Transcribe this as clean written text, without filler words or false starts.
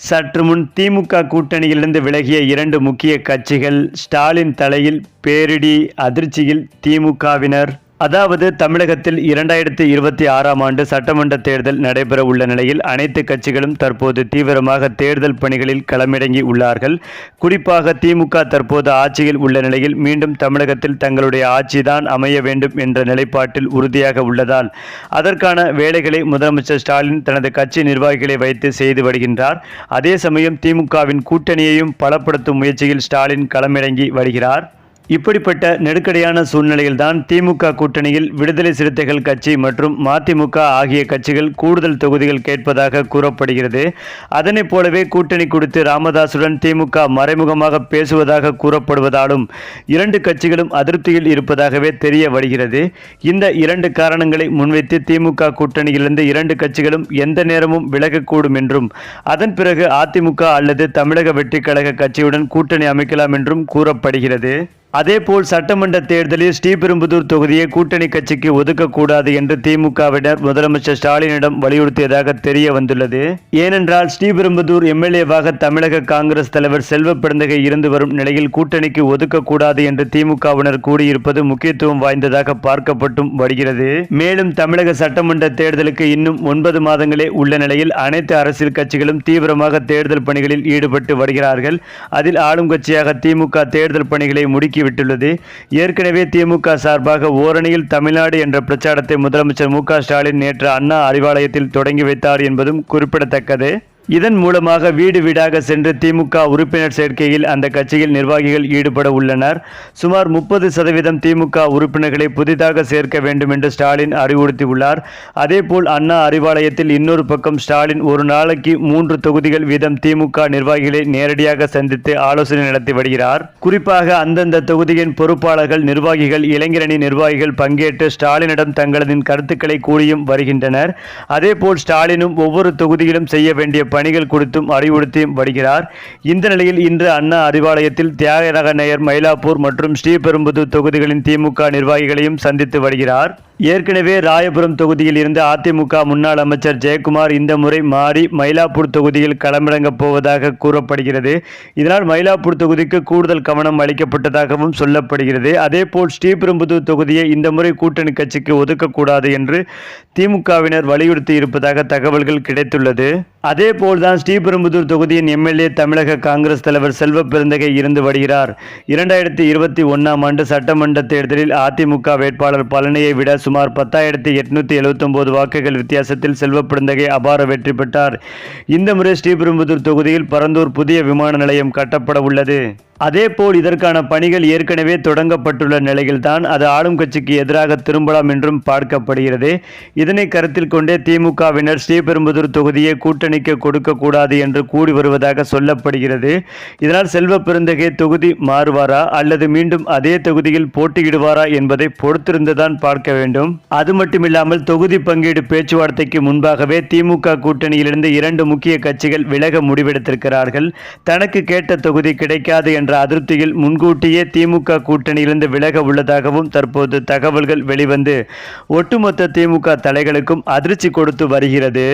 சற்று முன் திமுக கூட்டணியிலிருந்து விலகிய 2 முக்கிய கட்சிகள். ஸ்டாலின் தலையில் பேரிடி, அதிர்ச்சியில் திமுகவினர். அதாவது தமிழகத்தில் 2026ஆம் ஆண்டு சட்டமன்ற தேர்தல் நடைபெற உள்ள நிலையில் அனைத்து கட்சிகளும் தற்போது தீவிரமாக தேர்தல் பணிகளில் களமிறங்கி உள்ளார்கள். குறிப்பாக திமுக தற்போது ஆட்சியில் உள்ள நிலையில் மீண்டும் தமிழகத்தில் தங்களுடைய ஆட்சிதான் அமைய வேண்டும் என்ற நிலைப்பாட்டில் உறுதியாக உள்ளதால் அதற்கான வேலைகளை முதலமைச்சர் ஸ்டாலின் தனது கட்சி நிர்வாகிகளை வைத்து செய்து வருகின்றார். அதே சமயம் திமுகவின் கூட்டணியையும் பலப்படுத்தும் முயற்சியில் ஸ்டாலின் களமிறங்கி வருகிறார். இப்படிப்பட்ட நெருக்கடியான சூழ்நிலையில்தான் திமுக கூட்டணியில் விடுதலை சிறுத்தைகள் கட்சி மற்றும் மதிமுக ஆகிய கட்சிகள் கூடுதல் தொகுதிகள் கேட்பதாக கூறப்படுகிறது. அதனைப் போலவே கூட்டணி குறித்து ராமதாசுடன் திமுக மறைமுகமாக பேசுவதாக கூறப்படுவதாலும் 2 கட்சிகளும் அதிருப்தியில் இருப்பதாகவே தெரிய வருகிறது. இந்த 2 காரணங்களை முன்வைத்து திமுக கூட்டணியிலிருந்து 2 கட்சிகளும் எந்த நேரமும் விலகக்கூடும் என்றும் அதன் பிறகு அதிமுக அல்லது தமிழக வெற்றிக் கழக கட்சியுடன் கூட்டணி அமைக்கலாம் என்றும் கூறப்படுகிறது. அதேபோல் சட்டமன்ற தேர்தலில் ஸ்ரீபெரும்புதூர் தொகுதியை கூட்டணி கட்சிக்கு ஒதுக்கக்கூடாது என்று திமுகவினர் முதலமைச்சர் ஸ்டாலினிடம் வலியுறுத்தியதாக தெரிய வந்துள்ளது. ஏனென்றால் ஸ்ரீபெரும்புதூர் எம்எல்ஏவாக தமிழக காங்கிரஸ் தலைவர் செல்வ பெருந்தகை இருந்து வரும் நிலையில் கூட்டணிக்கு ஒதுக்கக்கூடாது என்று திமுகவினர் கூறியிருப்பது முக்கியத்துவம் வாய்ந்ததாக பார்க்கப்பட்டும் வருகிறது. மேலும் தமிழக சட்டமன்ற தேர்தலுக்கு இன்னும் 9 மாதங்களே உள்ள நிலையில் அனைத்து அரசியல் கட்சிகளும் தீவிரமாக தேர்தல் பணிகளில் ஈடுபட்டு வருகிறார்கள். அதில் ஆளும் கட்சியாக திமுக தேர்தல் பணிகளை முடுக்கி விட்டுள்ளது. ஏற்கனவே திமுக சார்பாக ஓரணியில் தமிழ்நாடு என்ற பிரச்சாரத்தை முதலமைச்சர் மு.க. ஸ்டாலின் நேற்று அண்ணா அறிவாலயத்தில் தொடங்கி வைத்தார் என்பதும் குறிப்பிடத்தக்கது. இதன் மூலமாக வீடு வீடாக சென்று திமுக உறுப்பினர் சேர்க்கையில் அந்த கட்சியில் நிர்வாகிகள் ஈடுபட உள்ளனர். சுமார் 30% திமுக உறுப்பினர்களை புதிதாக சேர்க்க வேண்டும் என்று ஸ்டாலின் அறிவுறுத்தியுள்ளார். அதேபோல் அண்ணா அறிவாலயத்தில் இன்னொரு பக்கம் ஸ்டாலின் ஒரு நாளைக்கு 3 தொகுதிகள் வீதம் திமுக நிர்வாகிகளை நேரடியாக சந்தித்து ஆலோசனை நடத்தி வருகிறார். குறிப்பாக அந்தந்த தொகுதியின் பொறுப்பாளர்கள், நிர்வாகிகள், இளைஞரணி நிர்வாகிகள் பங்கேற்று ஸ்டாலினிடம் தங்களது கருத்துக்களை கூறியும் வருகின்றனர். அதேபோல் ஸ்டாலினும் ஒவ்வொரு தொகுதியிலும் செய்ய வேண்டிய பணிகள் குறித்தும் அறிவுறுத்தியும் வருகிறார். இந்த நிலையில் இன்று அண்ணா அறிவாலயத்தில் தியாகராயநகர், மயிலாப்பூர் மற்றும் ஸ்ரீபெரும்புதூர் தொகுதிகளின் திமுக நிர்வாகிகளையும் சந்தித்து வருகிறார். ஏற்கனவே ராயபுரம் தொகுதியில் இருந்து அதிமுக முன்னாள் அமைச்சர் ஜெயக்குமார் இந்த முறை மாறி மயிலாப்பூர் தொகுதியில் களமிறங்கப் போவதாக கூறப்படுகிறது. இதனால் மயிலாப்பூர் தொகுதிக்கு கூடுதல் கவனம் அளிக்கப்பட்டதாகவும் சொல்லப்படுகிறது. அதேபோல் ஸ்ரீபெரும்புதூர் தொகுதியை இந்த முறை கூட்டணி கட்சிக்கு ஒதுக்கக்கூடாது என்று திமுகவினர் வலியுறுத்தி இருப்பதாக தகவல்கள் கிடைத்துள்ளது. அதேபோல்தான் ஸ்ரீபெரும்புதூர் தொகுதியின் எம்எல்ஏ தமிழக காங்கிரஸ் தலைவர் செல்வ பெருந்தகை இருந்து வருகிறார். 2021ஆம் ஆண்டு சட்டமன்ற தேர்தலில் அதிமுக வேட்பாளர் பழனியை விட சுமார் 10,879 வாக்குகள் வித்தியாசத்தில் செல்வ பெருந்தகை அபார வெற்றி பெற்றார். இந்த முறை ஸ்ரீபெரும்புதூர் தொகுதியில் பரந்தூர் புதிய விமான நிலையம் கட்டப்பட உள்ளது. அதேபோல் இதற்கான பணிகள் ஏற்கனவே தொடங்கப்பட்டுள்ள நிலையில்தான் அது ஆளும் கட்சிக்கு எதிராக திரும்பலாம் என்றும் பார்க்கப்படுகிறது. இதனை கருத்தில் கொண்டே திமுகவினர் ஸ்ரீபெரும்புதூர் தொகுதியை கூட்டணிக்கு கொடுக்கக்கூடாது என்று கூறி வருவதாக சொல்லப்படுகிறது. இதனால் செல்வ பெருந்தகை தொகுதி மாறுவாரா அல்லது மீண்டும் அதே தொகுதியில் போட்டியிடுவாரா என்பதை பொறுத்திருந்துதான் பார்க்க வேண்டும். அது மட்டுமில்லாமல் தொகுதி பங்கீடு பேச்சுவார்த்தைக்கு முன்பாகவே திமுக கூட்டணியிலிருந்து 2 முக்கிய கட்சிகள் விலக முடிவெடுத்திருக்கிறார்கள். தனக்கு கேட்ட தொகுதி கிடைக்காது என்ற அதிருப்தியில் முன்கூட்டியே திமுக கூட்டணியிலிருந்து விலக உள்ளதாகவும் தற்போது தகவல்கள் வெளிவந்து ஒட்டுமொத்த திமுக தலைகளுக்கும் அதிர்ச்சி கொடுத்து வருகிறது.